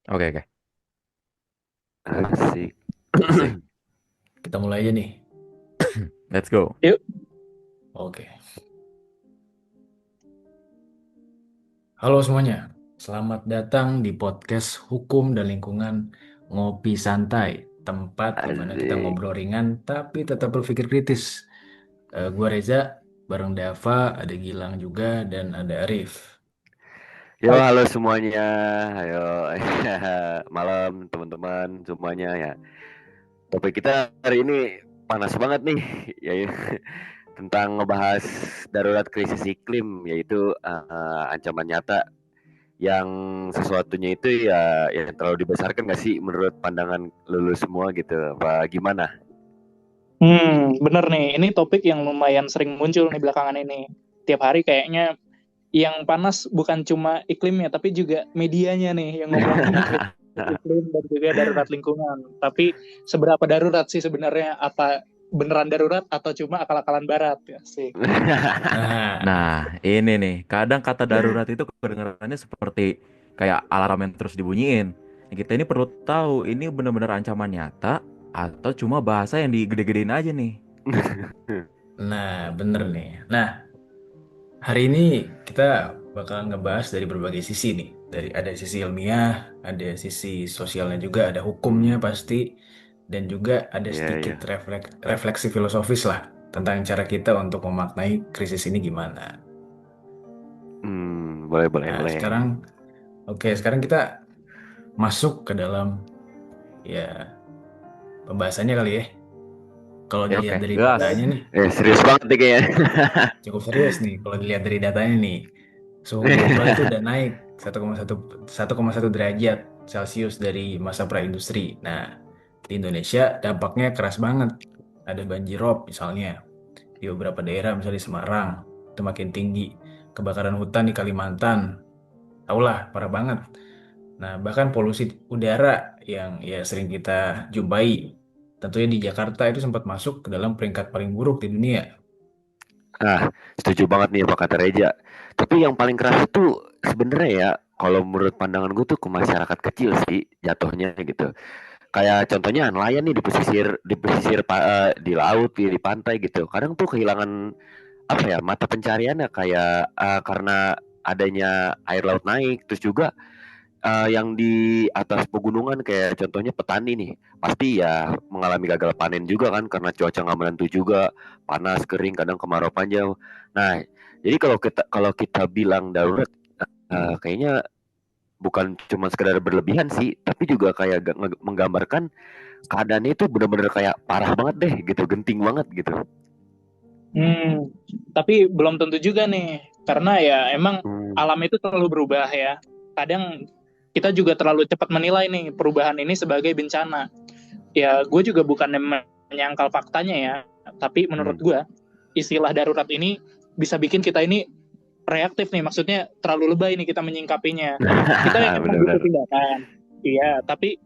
Oke, oke. Asik. Asik. Kita mulai aja nih. Let's go. Yuk, Oke. Halo semuanya. Selamat datang di podcast Hukum dan Lingkungan Ngopi Santai. Tempat di mana kita Asik. ngobrol ringan tapi tetap berpikir kritis. Gua Reza, bareng Dava, ada Gilang juga, dan ada Arif. Yo, halo semuanya. Ayo, malam teman-teman semuanya ya. Topik kita hari ini panas banget nih, ya, tentang ngebahas darurat krisis iklim, yaitu ancaman nyata yang sesuatunya itu ya yang terlalu dibesarkan nggak sih menurut pandangan lulu semua gitu? Apa gimana? bener nih. Ini topik yang lumayan sering muncul nih belakangan ini. Tiap hari kayaknya yang panas bukan cuma iklimnya, tapi juga medianya nih yang ngomongin krisis iklim dan juga darurat lingkungan. Tapi seberapa darurat sih sebenarnya? Apa beneran darurat atau cuma akal-akalan barat ya sih? Nah, Nah, ini nih, kadang kata darurat itu kedengarannya seperti kayak alarm yang terus dibunyiin. Kita ini perlu tahu, ini benar-benar ancaman nyata atau cuma bahasa yang digede-gedein aja nih. bener nih. Nah, hari ini kita bakal ngebahas dari berbagai sisi nih. Ada sisi ilmiah, ada sisi sosialnya juga, ada hukumnya pasti, dan juga ada Iya, iya. sedikit refleksi filosofis lah tentang cara kita untuk memaknai krisis ini gimana. Boleh, boleh, Nah, boleh. sekarang kita masuk ke dalam ya pembahasannya kali ya. Kalau Ya, dilihat oke. dari Gas. datanya nih, Serius banget nih kayaknya. cukup serius nih. Kalau dilihat dari datanya nih, suhu global itu udah naik 1,1 derajat Celcius dari masa praindustri. Nah, di Indonesia dampaknya keras banget. Ada banjirop misalnya di beberapa daerah, misalnya di Semarang, itu makin tinggi. Kebakaran hutan di Kalimantan, tahulah parah banget. Nah, bahkan polusi udara yang ya sering kita jumpai. Tentunya di Jakarta itu sempat masuk ke dalam peringkat paling buruk di dunia. Ah, setuju banget nih apa kata Reja. Tapi yang paling keras itu sebenarnya ya, kalau menurut pandangan gue tuh ke masyarakat kecil sih jatuhnya gitu. Kayak contohnya nelayan nih di laut, di pantai gitu. Kadang tuh kehilangan apa ya mata pencariannya kayak karena adanya air laut naik, terus juga yang di atas pegunungan kayak contohnya petani nih, pasti ya mengalami gagal panen juga kan karena cuaca nggak menentu juga, panas, kering, kadang kemarau panjang. Nah, jadi kalau kita bilang darurat, kayaknya bukan cuma sekedar berlebihan sih, tapi juga kayak menggambarkan keadaannya itu benar-benar kayak parah banget deh gitu, genting banget gitu. Hmm, tapi belum tentu juga nih, karena ya emang Hmm. alam itu terlalu berubah ya. Kadang kita juga terlalu cepat menilai nih perubahan ini sebagai bencana. Ya, gue juga bukan menyangkal faktanya ya, tapi menurut Hmm. gue istilah darurat ini bisa bikin kita ini reaktif nih, maksudnya terlalu lebay nih kita menyingkapinya. Kita emang butuh Benar-benar. tindakan, iya, tapi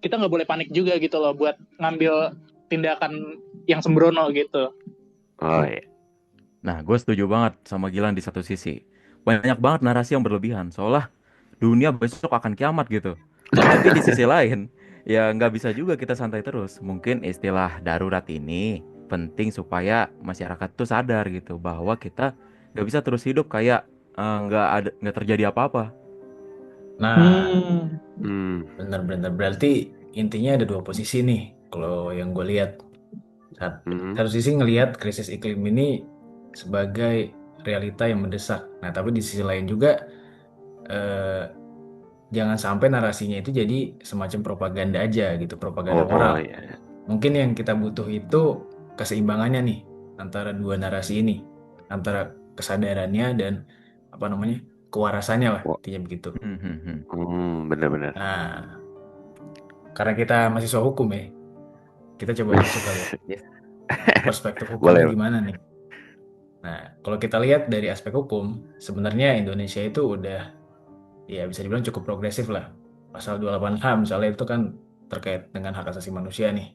kita nggak boleh panik juga gitu loh buat ngambil tindakan yang sembrono gitu. Oh iya. Nah, gue setuju banget sama Gilang di satu sisi. Banyak banget narasi yang berlebihan, seolah dunia besok akan kiamat gitu. Tapi di sisi lain, ya nggak bisa juga kita santai terus. Mungkin istilah darurat ini penting supaya masyarakat tuh sadar gitu bahwa kita nggak bisa terus hidup kayak nggak terjadi apa-apa. Nah, Hmm, Hmm. benar-benar berarti intinya ada dua posisi nih. Kalau yang gue lihat, Hmm. satu sisi ngelihat krisis iklim ini sebagai realita yang mendesak. Nah, tapi di sisi lain juga eh, jangan sampai narasinya itu jadi semacam propaganda aja gitu, propaganda Oh moral. iya. Mungkin yang kita butuh itu keseimbangannya nih antara dua narasi ini, antara kesadarannya dan apa namanya kewarasannya lah, Wah. intinya begitu. Benar-benar. Nah, karena kita mahasiswa hukum ya, kita coba masuk kali ya. Yes. Perspektif hukumnya Boleh. gimana nih? Nah, kalau kita lihat dari aspek hukum, sebenarnya Indonesia itu udah ya bisa dibilang cukup progresif lah. Pasal 28H misalnya itu kan terkait dengan hak asasi manusia nih.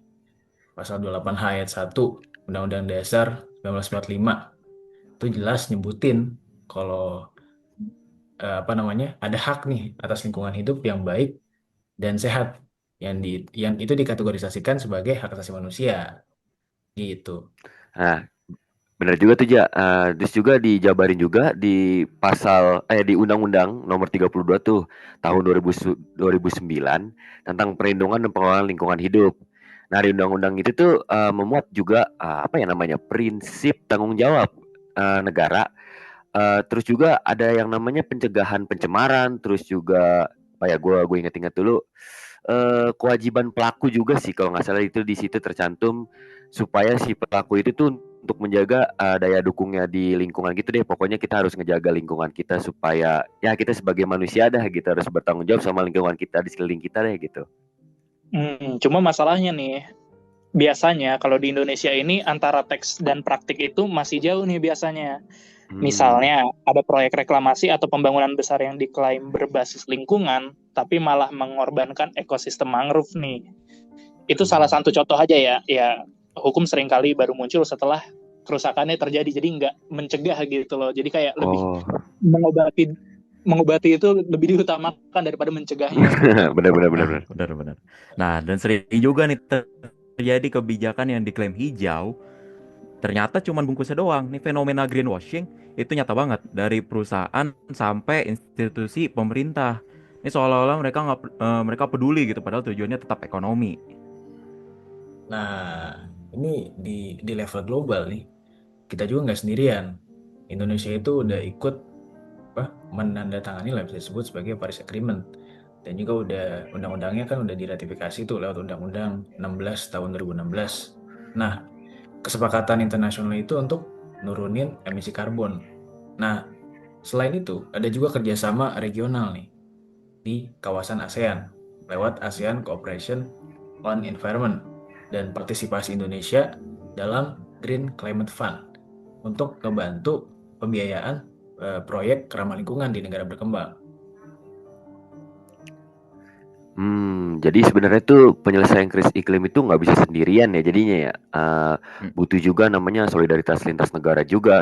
Pasal 28H ayat 1 Undang-Undang Dasar 1945 itu jelas nyebutin kalau apa namanya ada hak nih atas lingkungan hidup yang baik dan sehat yang itu dikategorisasikan sebagai hak asasi manusia gitu. Nah, benar juga tuh Ja. Terus juga dijabarin juga di di Undang-Undang Nomor 32 tuh tahun 2009 tentang perlindungan dan pengelolaan lingkungan hidup. Nah, di undang-undang itu tuh memuat juga apa ya namanya prinsip tanggung jawab negara. Terus juga ada yang namanya pencegahan pencemaran, terus juga apa ya gue inget-inget dulu kewajiban pelaku juga sih kalau nggak salah itu di situ tercantum supaya si pelaku itu tuh untuk menjaga daya dukungnya di lingkungan gitu deh. Pokoknya kita harus ngejaga lingkungan kita supaya ya kita sebagai manusia dah gitu harus bertanggung jawab sama lingkungan kita di sekeliling kita deh gitu. Cuma masalahnya nih, biasanya kalau di Indonesia ini antara teks dan praktik itu masih jauh nih biasanya. Misalnya ada proyek reklamasi atau pembangunan besar yang diklaim berbasis lingkungan, tapi malah mengorbankan ekosistem mangrove nih. Itu salah satu contoh aja ya. Ya, hukum seringkali baru muncul setelah kerusakannya terjadi, jadi nggak mencegah gitu loh. Jadi kayak lebih mengobati itu lebih diutamakan daripada mencegahnya. Benar. Nah, dan sering juga nih terjadi kebijakan yang diklaim hijau, ternyata cuma bungkusnya doang. Nih fenomena greenwashing itu nyata banget dari perusahaan sampai institusi pemerintah. Ini seolah-olah mereka peduli gitu, padahal tujuannya tetap ekonomi. Nah, ini di level global nih, kita juga nggak sendirian. Indonesia itu udah ikut menandatangani lah bisa disebut sebagai Paris Agreement, dan juga udah undang-undangnya kan udah diratifikasi tuh lewat Undang-Undang 16 tahun 2016. Nah, kesepakatan internasional itu untuk nurunin emisi karbon. Nah, selain itu ada juga kerjasama regional nih di kawasan ASEAN lewat ASEAN Cooperation on Environment dan partisipasi Indonesia dalam Green Climate Fund untuk membantu pembiayaan proyek ramah lingkungan di negara berkembang. Jadi sebenarnya tuh penyelesaian krisis iklim itu nggak bisa sendirian ya jadinya ya. Butuh juga namanya solidaritas lintas negara juga.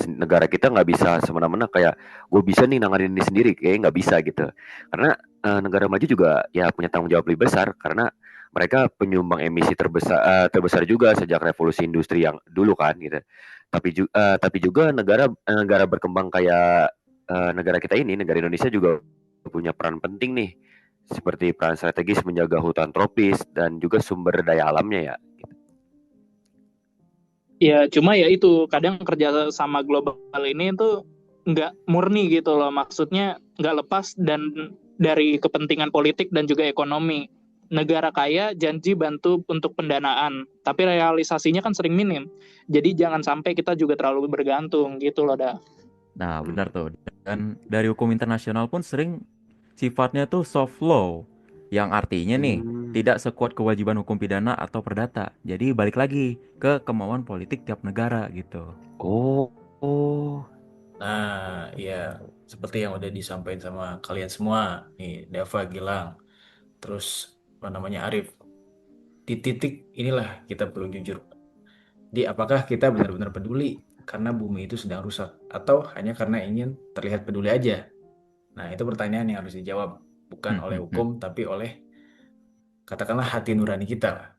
Negara kita nggak bisa semena-mena kayak gue bisa nih nanganin ini sendiri, kayak nggak bisa gitu. Karena negara maju juga ya punya tanggung jawab lebih besar karena mereka penyumbang emisi terbesar juga sejak revolusi industri yang dulu kan gitu. Tapi juga negara berkembang kayak negara kita ini, negara Indonesia juga punya peran penting nih seperti peran strategis menjaga hutan tropis dan juga sumber daya alamnya ya. Ya, cuma ya itu kadang kerja sama global ini tuh nggak murni gitu loh. Maksudnya nggak lepas dan dari kepentingan politik dan juga ekonomi. Negara kaya janji bantu untuk pendanaan, tapi realisasinya kan sering minim. Jadi jangan sampai kita juga terlalu bergantung gitu loh, dah. Nah, benar tuh. Dan dari hukum internasional pun sering sifatnya tuh soft law, yang artinya nih tidak sekuat kewajiban hukum pidana atau perdata. Jadi balik lagi ke kemauan politik tiap negara gitu. Nah, ya seperti yang udah disampaikan sama kalian semua nih, Dava, Gilang, terus Arif. Di titik inilah kita perlu jujur. Apakah kita benar-benar peduli karena bumi itu sedang rusak atau hanya karena ingin terlihat peduli aja? Nah, itu pertanyaan yang harus dijawab bukan oleh hukum tapi oleh katakanlah hati nurani kita lah.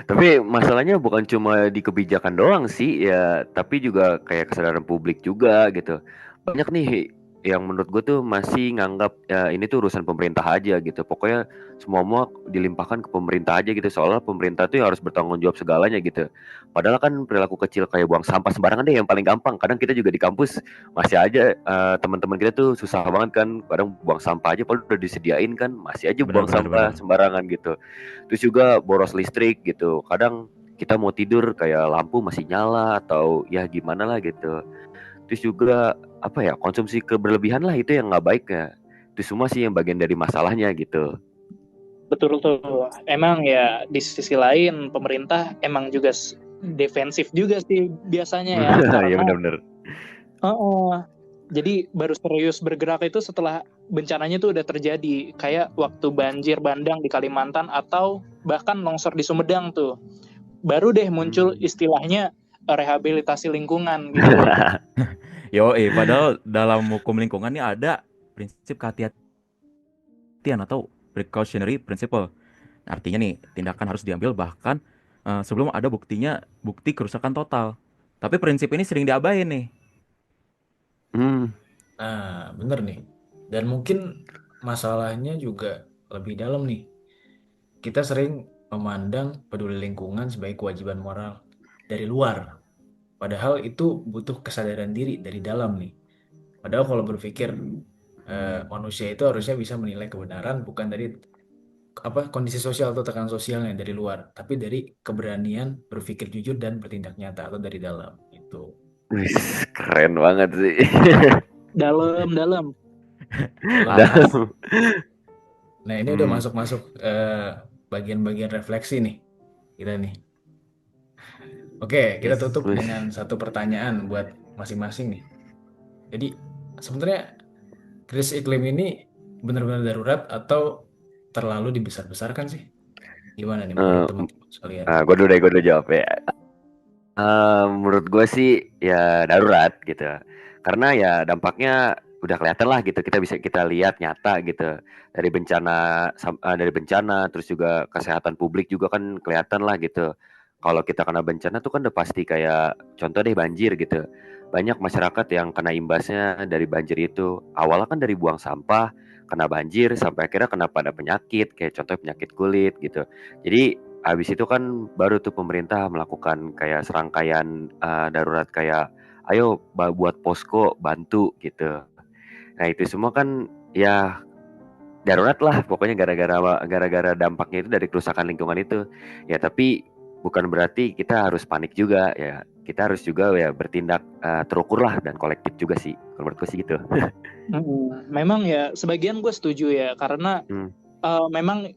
Tapi masalahnya bukan cuma di kebijakan doang sih ya, tapi juga kayak kesadaran publik juga gitu. Banyak nih yang menurut gue tuh masih nganggap ya ini tuh urusan pemerintah aja gitu. Pokoknya semua dilimpahkan ke pemerintah aja gitu. Soalnya pemerintah tuh yang harus bertanggung jawab segalanya gitu. Padahal kan perilaku kecil kayak buang sampah sembarangan deh yang paling gampang. Kadang kita juga di kampus masih aja teman-teman kita tuh susah banget kan. Kadang buang sampah aja padahal udah disediain kan, masih aja buang sampah sembarangan gitu. Terus juga boros listrik gitu. Kadang kita mau tidur kayak lampu masih nyala atau ya gimana lah gitu. Terus juga apa ya, konsumsi keberlebihan lah itu yang nggak baik ya. Itu semua sih yang bagian dari masalahnya gitu. Betul tuh. Emang ya di sisi lain pemerintah emang juga defensif juga sih biasanya ya. Iya benar-benar. Jadi baru serius bergerak itu setelah bencananya tuh udah terjadi. Kayak waktu banjir bandang di Kalimantan atau bahkan longsor di Sumedang tuh. Baru deh muncul istilahnya rehabilitasi lingkungan gitu. Padahal dalam hukum lingkungan ini ada prinsip kehati-hatian kehati-hatian atau precautionary principle. Artinya nih, tindakan harus diambil bahkan sebelum ada bukti kerusakan total. Tapi prinsip ini sering diabain nih. Hmm. Nah, bener nih. Dan mungkin masalahnya juga lebih dalam nih. Kita sering memandang peduli lingkungan sebagai kewajiban moral dari luar. Padahal itu butuh kesadaran diri dari dalam nih. Padahal kalau berpikir manusia itu harusnya bisa menilai kebenaran bukan dari kondisi sosial atau tekanan sosialnya dari luar, tapi dari keberanian berpikir jujur dan bertindak nyata atau dari dalam itu. Wih, keren banget sih. Dalam. Dalam. Dalam. Nah, ini udah masuk bagian-bagian refleksi nih kita nih. Oke, kita Yes. tutup Wih. dengan satu pertanyaan buat masing-masing nih. Jadi sebenarnya krisis iklim ini benar-benar darurat atau terlalu dibesar-besarkan sih? Gimana nih menurut teman-teman sekalian? Gue dulu jawab ya. Menurut gue sih ya darurat gitu. Karena ya dampaknya udah kelihatan lah gitu. Kita lihat nyata gitu. Dari bencana terus juga kesehatan publik juga kan kelihatan lah gitu. Kalau kita kena bencana tuh kan udah pasti kayak contoh deh banjir gitu. Banyak masyarakat yang kena imbasnya dari banjir itu. Awalnya kan dari buang sampah, kena banjir sampai akhirnya kena pada penyakit kayak contoh penyakit kulit gitu. Jadi habis itu kan baru tuh pemerintah melakukan kayak serangkaian darurat kayak ayo buat posko bantu gitu. Nah itu semua kan ya darurat lah pokoknya gara-gara dampaknya itu dari kerusakan lingkungan itu. Ya tapi bukan berarti kita harus panik juga ya. Kita harus juga ya bertindak terukur lah dan kolektif juga sih. Kalau menurut gue sih gitu. Memang ya sebagian gue setuju ya karena memang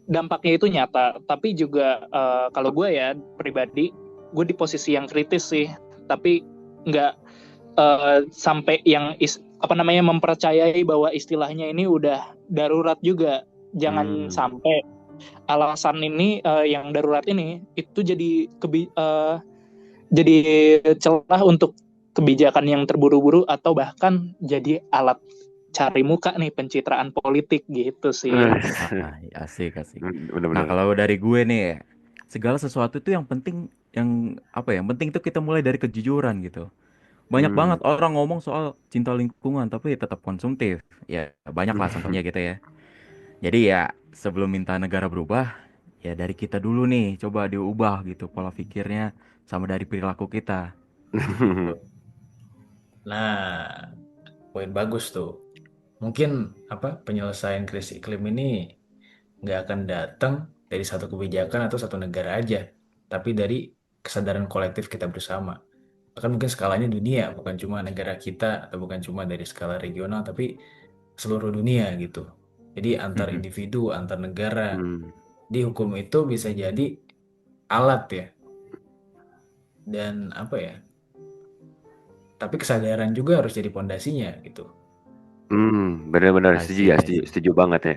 dampaknya itu nyata, tapi juga kalau gue ya pribadi, gue di posisi yang kritis sih, tapi nggak sampai yang mempercayai bahwa istilahnya ini udah darurat juga. Jangan sampai alasan ini yang darurat ini itu jadi jadi celah untuk kebijakan yang terburu-buru atau bahkan jadi alat cari muka nih, pencitraan politik gitu sih. Asik. Bener-bener. Nah, kalau dari gue nih, segala sesuatu itu yang penting yang penting itu kita mulai dari kejujuran gitu. Banyak banget orang ngomong soal cinta lingkungan tapi tetap konsumtif. Ya, banyak lah contohnya gitu ya. Jadi ya, sebelum minta negara berubah, ya dari kita dulu nih, coba diubah gitu pola pikirnya sama dari perilaku kita. Nah, poin bagus tuh. Mungkin penyelesaian krisis iklim ini nggak akan datang dari satu kebijakan atau satu negara aja, tapi dari kesadaran kolektif kita bersama. Bahkan mungkin skalanya dunia, bukan cuma negara kita atau bukan cuma dari skala regional, tapi seluruh dunia gitu. Jadi antar individu, antar negara, di hukum itu bisa jadi alat ya. Dan tapi kesadaran juga harus jadi pondasinya gitu. Benar-benar setuju banget ya.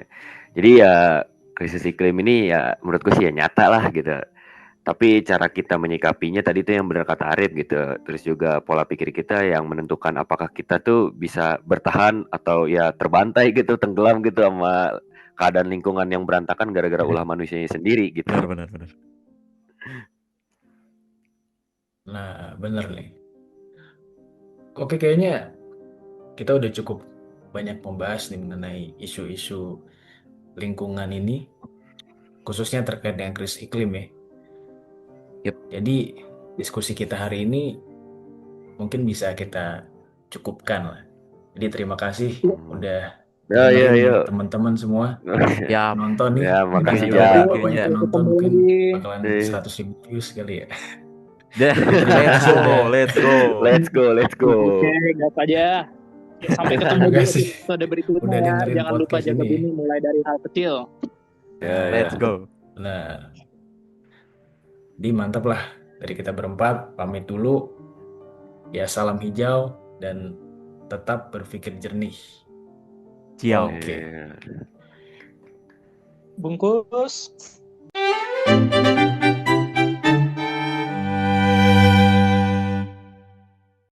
Jadi ya krisis iklim ini ya menurut gue sih ya nyata lah gitu. Tapi cara kita menyikapinya tadi tuh yang benar kata Arif gitu. Terus juga pola pikir kita yang menentukan apakah kita tuh bisa bertahan atau ya terbantai gitu, tenggelam gitu sama keadaan lingkungan yang berantakan gara-gara ulah manusianya sendiri gitu. Benar. Nah, bener nih. Oke, kayaknya kita udah cukup banyak membahas nih mengenai isu-isu lingkungan ini, khususnya terkait dengan krisis iklim ya. Jadi diskusi kita hari ini mungkin bisa kita cukupkan lah. Jadi terima kasih udah dengerin teman-teman semua nonton nih. Ya, makasih ya. ya. Banyak yang nonton mungkin bakalan 100.000 views kali ya. Let's go. Oke, gas aja. Sampai ketemu di episode berikutnya udah ya. dengerin Jangan lupa jaga bumi mulai dari hal kecil. Let's go. Nah, mantap lah. Dari kita berempat, pamit dulu. Ya, salam hijau dan tetap berpikir jernih. Ciao. Oke. Bungkus.